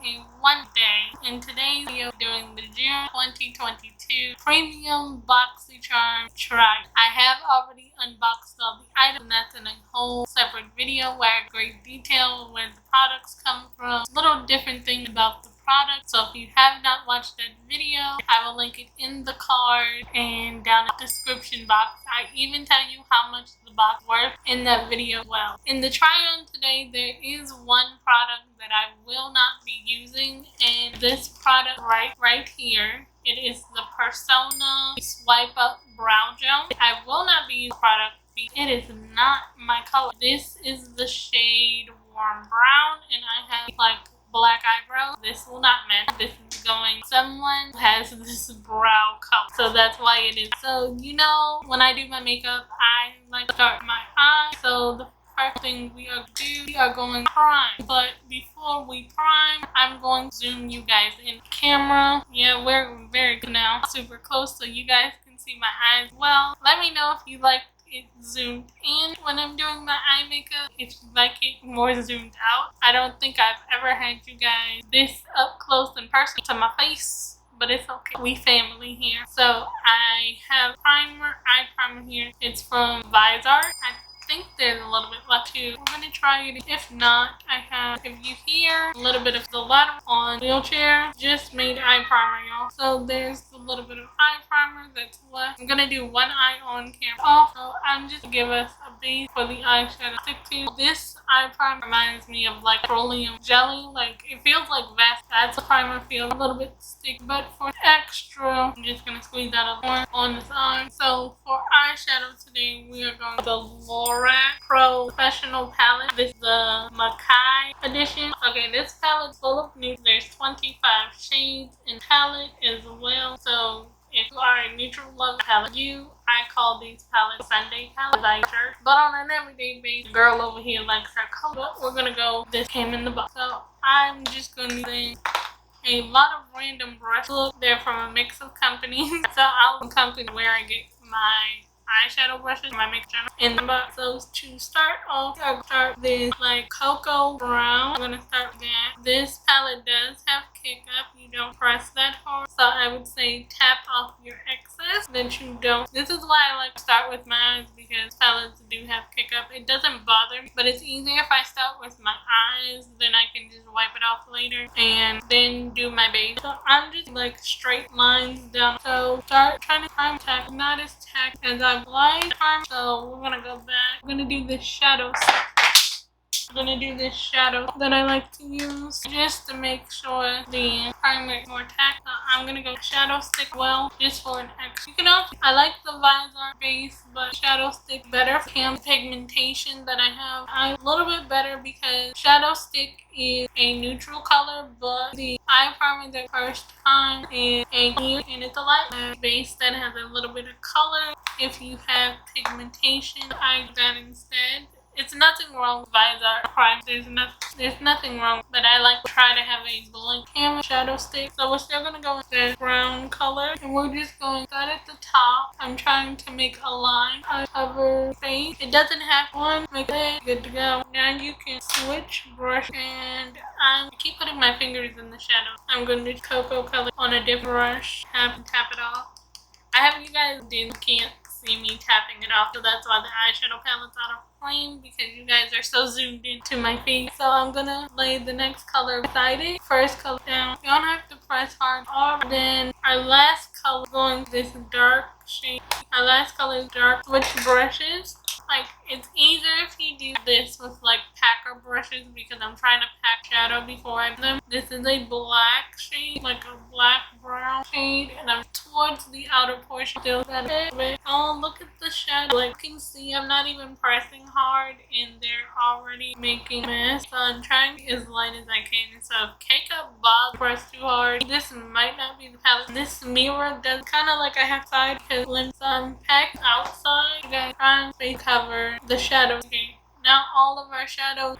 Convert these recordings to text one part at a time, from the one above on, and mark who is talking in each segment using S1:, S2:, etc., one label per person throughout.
S1: a one day. In today's video, doing the June 2022 Premium Boxycharm try. I have already unboxed all the items, and that's in a whole separate video where I great detail where the products come from, little different things about the product. So if you have not watched that video, I will link it in the card and down in the description box. I even tell you how much the box worth in that video. Well, in the try on today, there is one product that I will not be using, and this product right here, it is the Persona Swipe Up Brow Gel. I will not be using the product because it is not my color. This is the shade Warm Brown, and I have like black eyebrows. This will not match. This is going someone who has this brow color, so that's why it is. So you know, when I do my makeup, I like to start my eye. So the first thing we are going to prime. But before we prime, I'm going to zoom you guys in camera. Yeah, we're very good now, super close, so you guys can see my eyes well. Let me know if you like it zoomed in when I'm doing my eye makeup, if you like it more zoomed out. I don't think I've ever had you guys this up close and personal to my face, but it's okay, we family here. So I have eye primer here. It's from Viseart. I think there's a little bit left too. We're gonna try it. If not, I have, if you hear a little bit of the letter on wheelchair, just made eye primer, y'all. So there's a little bit of eye primer that's left. I'm gonna do one eye on camera off. So I'm just gonna give us a base for the eyeshadow stick to. This eye primer reminds me of like petroleum jelly. Like it feels like Vaseline. That's a primer, feels a little bit sticky, but for extra, I'm just gonna squeeze that up more on this eye. So for eyeshadow today, we are going with the Lorac Professional palette. This is the Meraki edition. Okay, this palette is full of nudes. There's 25 shades in palette as well. So if you are a neutral love palette, I call these palettes Sunday palettes, like shirt. But on an everyday basis, girl over here likes her color. But we're gonna go. This came in the box. So I'm just gonna use a lot of random brushes. Look, they're from a mix of companies. So I'll company where I get my eyeshadow brushes, my makeup channel in the box. So to start off, I'll start this like cocoa brown. I'm gonna start with that. This palette does have kick up. You don't press that hard. So I would say tap off your excess that you don't. This is why I like to start with my eyes, because palettes do have kick up. It doesn't bother me, but it's easier if I start with my eyes, then I can just wipe it off later and then do my base. So I'm just like straight lines down. So start trying to prime tack, not as tack as I like. So we're gonna go back. We're gonna do this shadow. I'm gonna do this shadow that I like to use just to make sure the primer is more tack. So I'm gonna go shadow stick well, just for an extra. You can also, I like the Viseart base, but shadow stick better for pigmentation that I have. A little bit better because shadow stick is a neutral color, but the eye primer the first time is a clear, and it's a light base that has a little bit of color. If you have pigmentation, I do that instead. It's nothing wrong with Viseart primer. There's nothing wrong, but I like to try to have a blank camera shadow stick. So we're still gonna go with that brown color, and we're just going to start at the top. I'm trying to make a line. I cover face. It doesn't have one. Make it good to go. Now you can switch brush, and I keep putting my fingers in the shadow. I'm gonna do cocoa color on a different brush. Tap it off. I have, you guys can't see me tapping it off, so that's why the eyeshadow palette's out of frame, because you guys are so zoomed into my face. So I'm gonna lay the next color beside it. First color down. You don't have to press hard. Or then our last color, going to this dark shade. Our last color is dark. Switch brushes. Like, it's easier if you do this with like packer brushes, because I'm trying to pack shadow before I do them. This is a black shade, like a black brown shade, and I'm towards the outer portion. Still got a bit. Oh, look at the shadow. Like you can see, I'm not even pressing hard, and they're already making a mess. So I'm trying as light as I can. So if cake up bothers, press too hard, this might not be the palette. This mirror does kind of like I have side, because when I'm packed outside, you guys try and face cover the shadows. Okay, now all of our shadows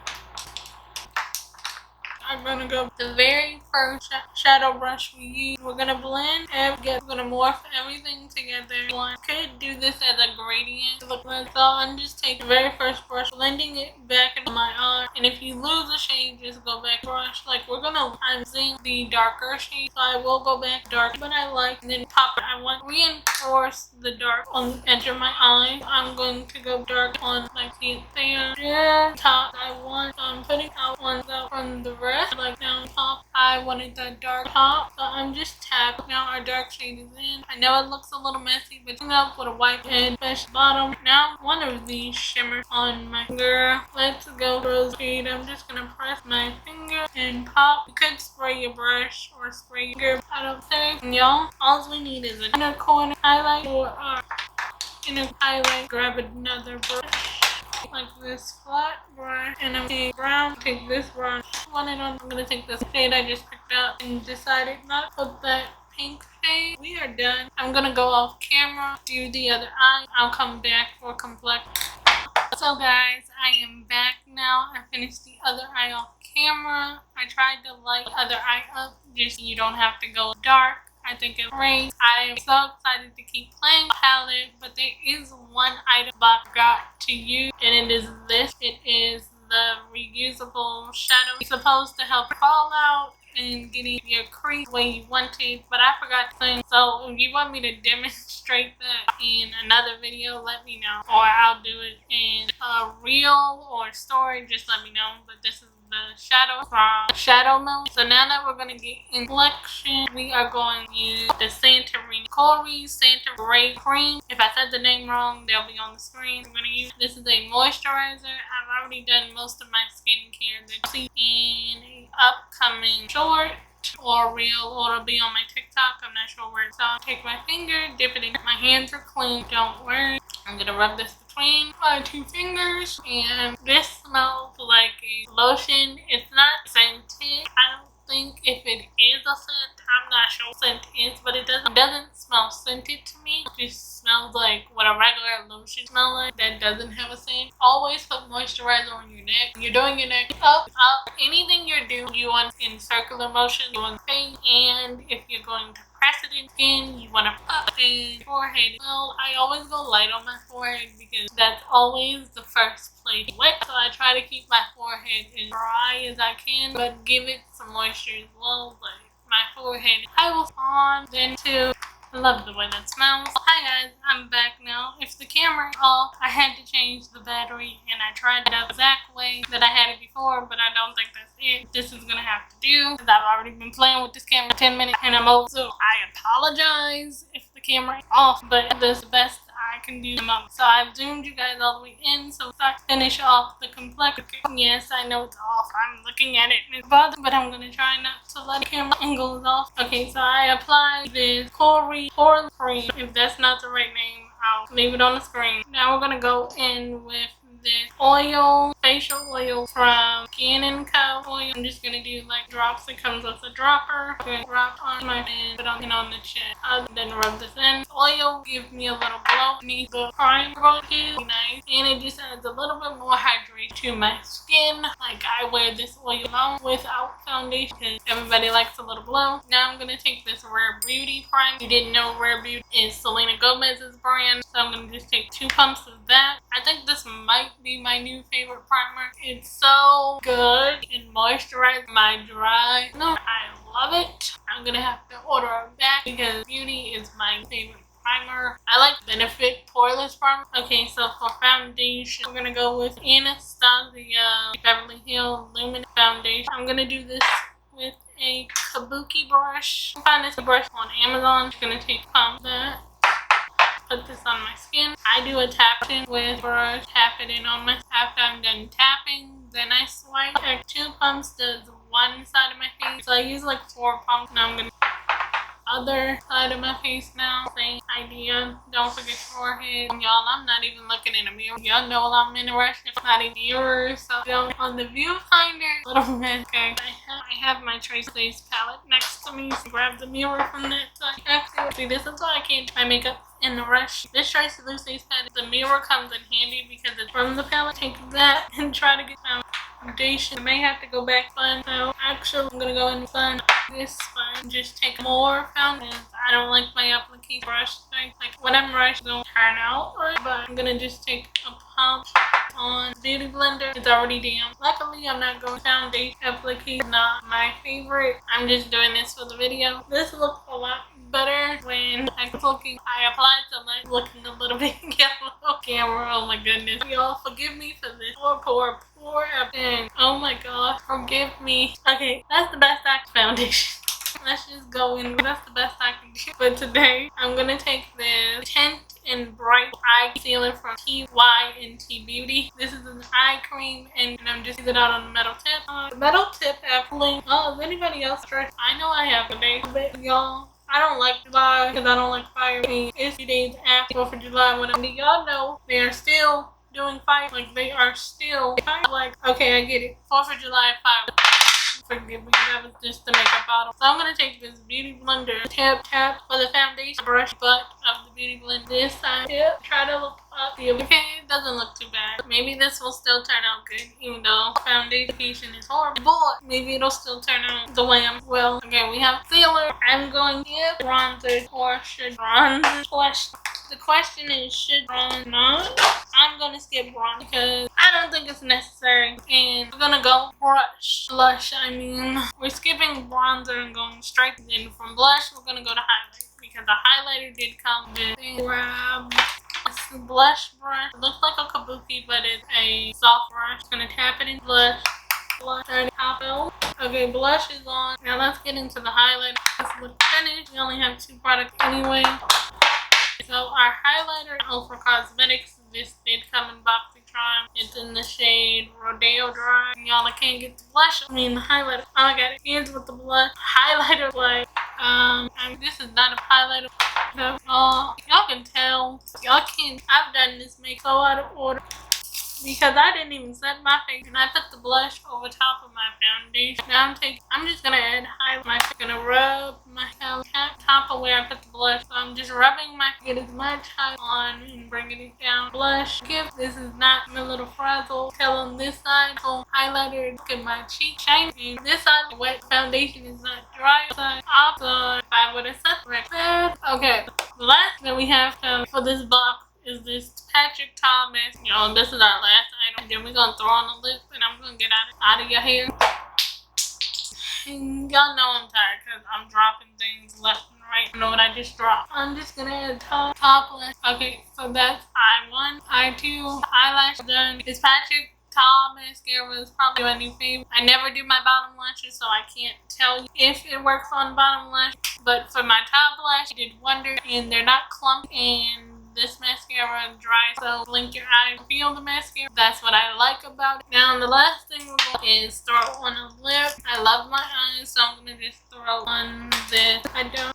S1: are gonna go with the very first shadow brush we use. We're gonna blend and we're gonna morph everything together. One could do this this as a gradient to look like. So I'm just taking the very first brush, blending it back into my eye. And if you lose a shade, just go back brush. Like I'm seeing the darker shade, so I will go back dark. But I like, and then pop it. I want to reinforce the dark on the edge of my eye. I'm going to go dark on like the there. Yeah, top. I'm putting out ones out from the rest. Like down top, I wanted that dark top, so I'm just tapping. Now our dark shade is in. I know it looks a little messy, but clean up with a white head, fresh bottom. Now one of these shimmers on my finger. Let's go rose shade. I'm just gonna press my finger and pop. You could spray your brush or spray your finger. I don't think. And y'all, all we need is an inner corner highlight or our inner highlight. Grab another brush. Like this flat brush, and I'm going to brown. Take this brush, I'm going to take this shade I just picked up and decided not to put that pink shade. We are done. I'm going to go off camera, do the other eye. I'll come back for complexion. So guys, I am back now. I finished the other eye off camera. I tried to light the other eye up just so you don't have to go dark. I think it's great. I am so excited to keep playing the palette, but there is one item I forgot to use, and it is this. It is the reusable shadow. It's supposed to help fallout and getting your crease the way you want it, but I forgot to say. So if you want me to demonstrate that in another video, let me know, or I'll do it in a reel or story. Just let me know. But this is the shadow from ShadowMoon. So now that we're going to get in collection, we are going to use the Santorini Korres Grape cream. If I said the name wrong, they'll be on the screen. I'm going to use this is a moisturizer. I've already done most of my skincare that you see in an upcoming short or reel, or it'll be on my TikTok. I'm not sure where. So I'll take my finger, dip it in. My hands are clean, don't worry. I'm gonna rub this between my two fingers, and this smells like a lotion. It's not scented. I don't think if it is a scent. I'm not sure what scent is, but it doesn't smell scented to me. It just smells like what a regular lotion smells like that doesn't have a scent. Always put moisturizer on your neck. You're doing your neck up. Anything you're doing, you want in circular motion, you want face, and if you're going to press it in skin, you want to put in forehead. Well, I always go light on my forehead because that's always the first place wet. So I try to keep my forehead as dry as I can, but give it some moisture as well. Like my forehead, I will on then too. I love the way that smells. Hi guys, I'm back now. If the camera is off, I had to change the battery and I tried it the exact way that I had it before, but I don't think that's it. This is gonna have to do because I've already been playing with this camera 10 minutes and I'm over. So I apologize if the camera is off, but this is the best I can do. So I've zoomed you guys all the way in, so I finish off the complexion. Yes, I know it's off. I'm looking at it and it's bothering, but I'm gonna try not to let the camera angles off. Okay, so I applied this Poreless cream. If that's not the right name, I'll leave it on the screen. Now we're gonna go in with this oil, facial oil from Skin&Co oil. I'm just gonna do like drops. It comes with a dropper. I'm gonna drop on my hand, put on the chin. Then rub this in. Oil gives me a little glow. Needs the primer is nice, and it just adds a little bit more hydration to my skin. Like I wear this oil alone without foundation because everybody likes a little glow. Now I'm gonna take this Rare Beauty primer. If you didn't know, Rare Beauty is Selena Gomez's brand, so I'm gonna just take 2 pumps of that. I think this might be my new favorite primer. It's so good and moisturizes my dry. No, I love it. I'm gonna have to order it back because Beauty is my favorite primer. I like Benefit Poreless primer. Okay, so for foundation, I'm gonna go with Anastasia Beverly Hills Luminous foundation. I'm gonna do this with a kabuki brush. You can find this brush on Amazon. I'm just gonna take pump that. Put this on my skin. I do a tapping with brush, tap it in on my. After I'm done tapping, then I swipe. Like 2 pumps does one side of my face, so I use like 4 pumps. Now I'm gonna other side of my face now. Same idea. Don't forget forehead. Y'all, I'm not even looking in a mirror. Y'all know I'm in a rush. It's not a mirror, so on the viewfinder, little mess. Okay, I have my Trace Face palette next to me. So grab the mirror from that. So I have to see, this is why I can't do my makeup in the rush. This Trace Face palette, the mirror comes in handy because it's from the palette. Take that and try to get found. foundation. I may have to go back fun. So actually, I'm gonna go in fun. This fun. Just take more foundation. I don't like my application brush thing. Like when I'm rushed, don't turn out right. But I'm gonna just take a pump on beauty blender. It's already damp. Luckily, I'm not going foundation application. Not my favorite. I'm just doing this for the video. This looks a lot better when I was looking. I applied so much, looking a little bit yellow. Camera. Oh my goodness. Y'all forgive me for this. Poor and oh my god, forgive me. Okay, that's the best foundation. Let's just go in. That's the best I can do. But today, I'm gonna take this Tint and Bright Eye Concealer from TYNT Beauty. This is an eye cream, and I'm just using it out on the metal tip. The metal tip application. Oh, is anybody else stressed? I know I have today, but y'all, I don't like July because I don't like fire. It's 2 days after 4th of July when y'all know they are still doing fire. Like they are still fire. Like, okay, I get it. 4th of July fire. Forgive me, that was just the makeup bottle. So I'm gonna take this beauty blender, tap for the foundation, brush butt of the beauty blender. This side, try to look up. Okay, it doesn't look too bad. Maybe this will still turn out good, even though foundation is horrible. But maybe it'll still turn out the way I'm. Well, okay, we have concealer. I'm going to give bronzer or should bronzer flush. The question is, should bronze not? I'm gonna skip bronze because I don't think it's necessary. And we're gonna go blush. I mean, we're skipping bronzer and going straight in. From blush, we're gonna go to highlight because the highlighter did come with grab. It's the blush brush. It looks like a kabuki, but it's a soft brush. Just gonna tap it in blush. Okay, blush is on. Now let's get into the highlighter. Let's look finished. We only have 2 products anyway. So our highlighter, Ofra Cosmetics, this did come in Boxycharm. It's in the shade Rodeo Dry. Y'all, I can't get the blush. I mean the highlighter. Oh, I got it. Here's with the blush. Highlighter, like, this is not a highlighter. So, y'all can tell. Y'all can't. I've done this makeup so out of order because I didn't even set my face, and I put the blush over top of my foundation. Now I'm just gonna add highlight. I'm gonna rub my top of where I put the blush. So I'm just rubbing get as much highlight on and bringing it down. Blush. This is not my little frazzle. Tell on this side. So highlighter. Look at my cheek shiny. And this side, the wet foundation is not dry. Side off. So if I would have set like that. Okay. The last that we have for this box is this Patrick Thomas. Yo, this is our last item. Then we're gonna throw on the lip and I'm gonna get out of your hair. And y'all know I'm tired because I'm dropping things left and right. You know what I just dropped? I'm just gonna add topless. Okay, so that's I1. I2 eyelash done. This Patrick Thomas mascara is probably my new favorite. I never do my bottom lashes, so I can't tell you if it works on bottom lash. But for my top lash, it did wonders, and they're not clumpy. And this mascara dries, so blink your eye and feel the mascara. That's what I like about it. Now the last thing we're going to is throw on a lip. I love my eyes, so I'm gonna just throw on this.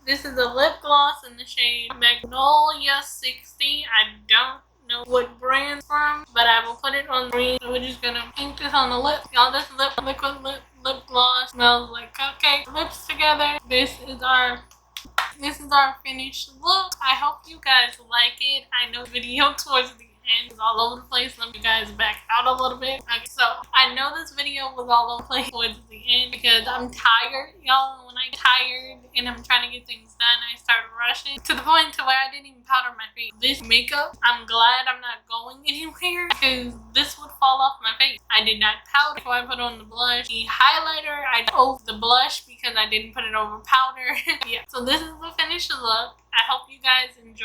S1: This is a lip gloss in the shade Magnolia 60. I don't know what brand it's from, but I will put it on the green. So we're just gonna paint this on the lip. Y'all, this liquid lip gloss smells like cupcake. Lips together. This is our finished look. I hope you guys like it. I know the video towards the end is all over the place. Let me guys back out a little bit. Okay, so I know this video was all over the place towards the end because I'm tired, y'all. When I'm tired and I'm trying to get things done, I start rushing to the point to where I didn't even powder my face. This makeup, I'm glad I'm not going anywhere because this would fall off my face. I did not powder before I put on the blush. The highlighter, I over the blush because I didn't put it over powder. Yeah, so this is the finished look. I hope you guys enjoy.